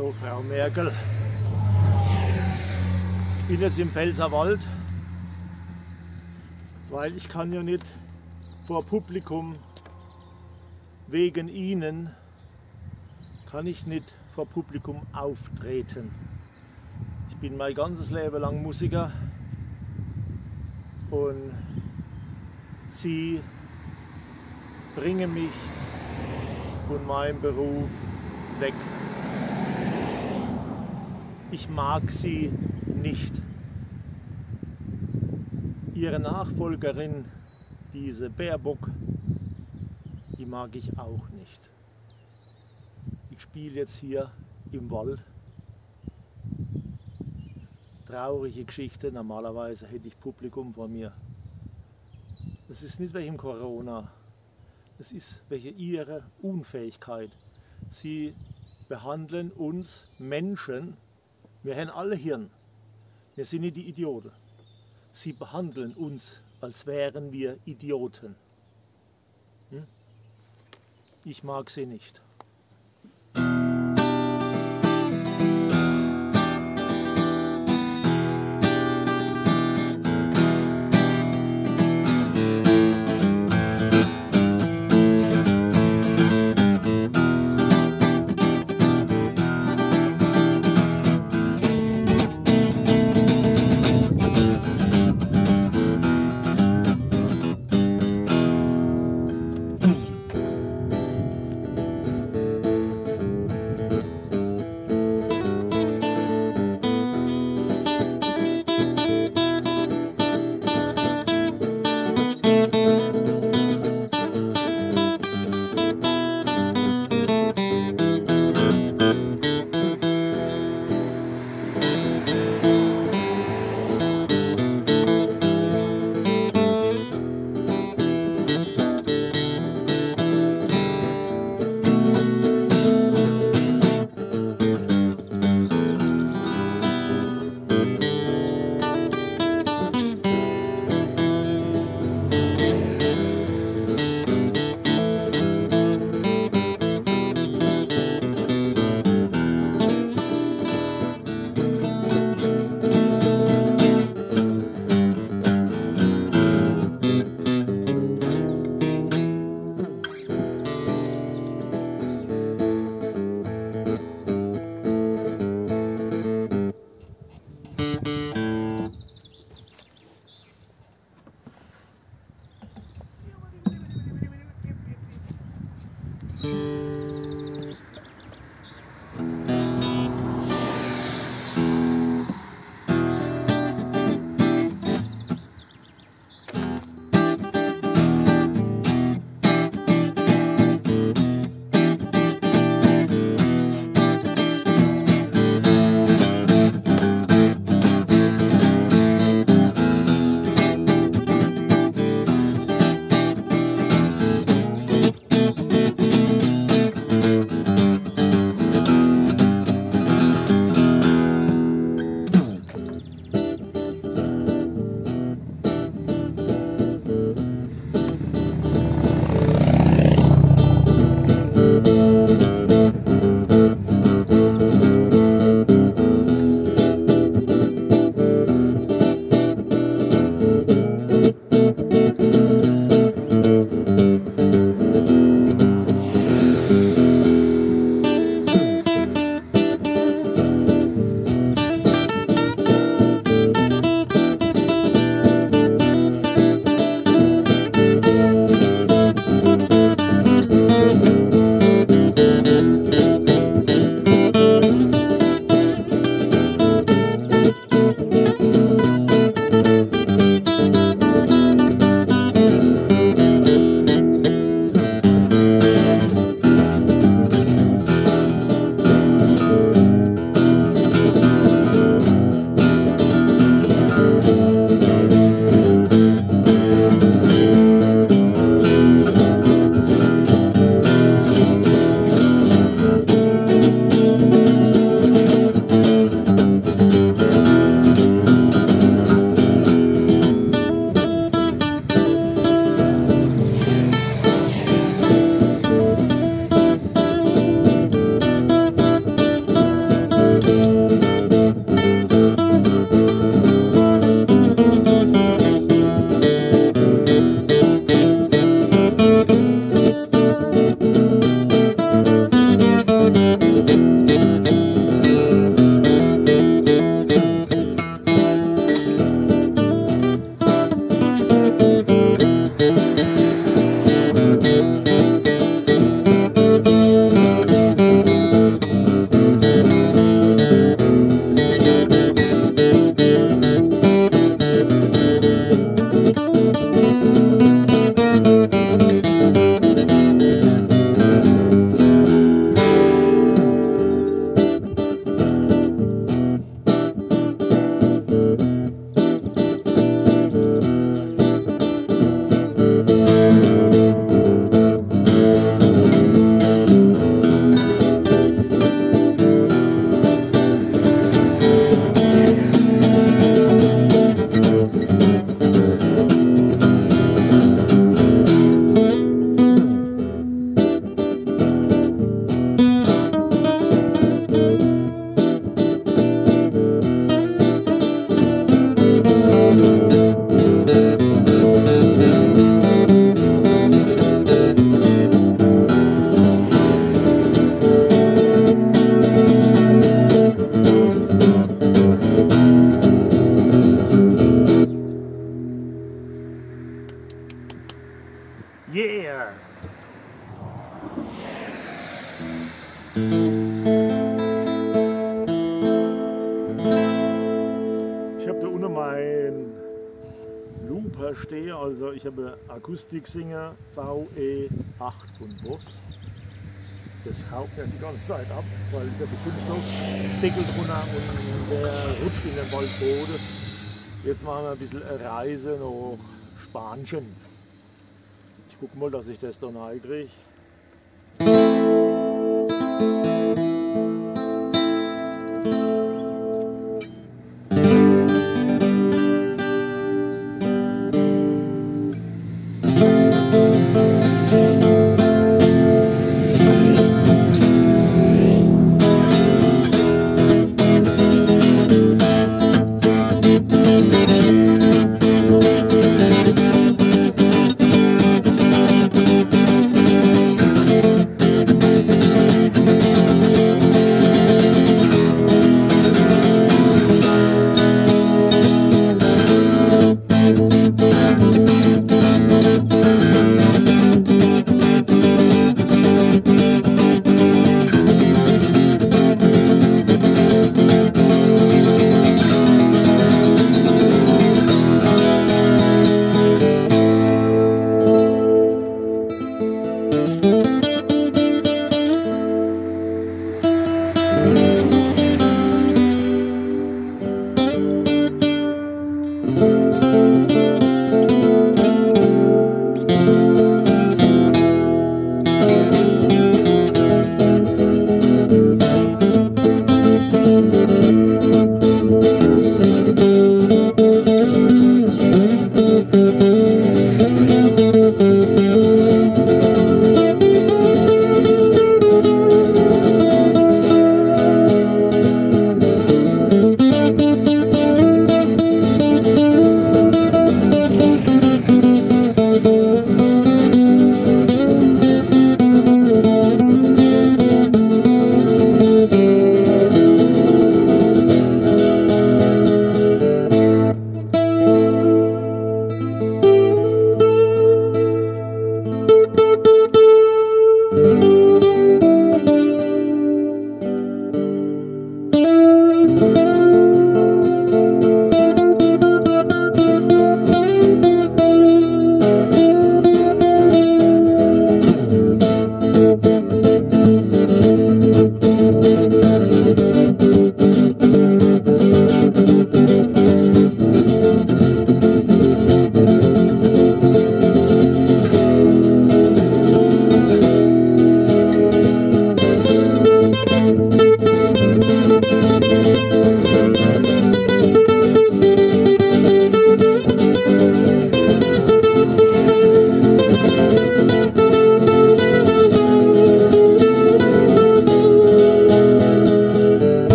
So, Frau Merkel, ich bin jetzt im Wald, weil ich kann ja nicht vor Publikum, wegen Ihnen, kann ich nicht vor Publikum auftreten. Ich bin mein ganzes Leben lang Musiker und Sie bringen mich von meinem Beruf weg. Ich mag Sie nicht. Ihre Nachfolgerin, diese Baerbock, die mag ich auch nicht. Ich spiele jetzt hier im Wald. Traurige Geschichte, normalerweise hätte ich Publikum vor mir. Das ist nicht wegen Corona, das ist wegen Ihrer Unfähigkeit. Sie behandeln uns Menschen, wir haben alle Hirn, wir sind nicht die Idioten. Sie behandeln uns, als wären wir Idioten. Ich mag sie nicht. unten mein Looper stehe, also ich habe Akustiksinger VE8 von Boss. Das haut mir die ganze Zeit ab, weil ich habe Kunststoffdeckel drunter und der rutscht in den Waldboden. Jetzt machen wir ein bisschen eine Reise nach Spanien. Ich gucke mal, dass ich das da reinkriege.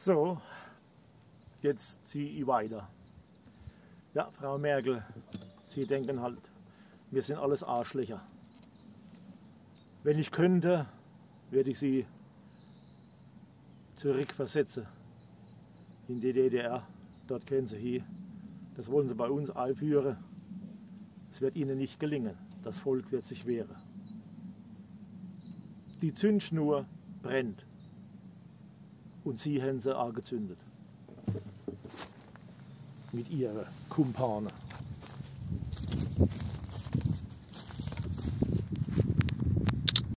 So, jetzt ziehe ich weiter. Ja, Frau Merkel, Sie denken halt, wir sind alles Arschlöcher. Wenn ich könnte, würde ich Sie zurückversetzen in die DDR. Dort können Sie hier. Das wollen Sie bei uns einführen. Es wird Ihnen nicht gelingen. Das Volk wird sich wehren. Die Zündschnur brennt. Und Sie haben sie angezündet. Mit Ihren Kumpanen.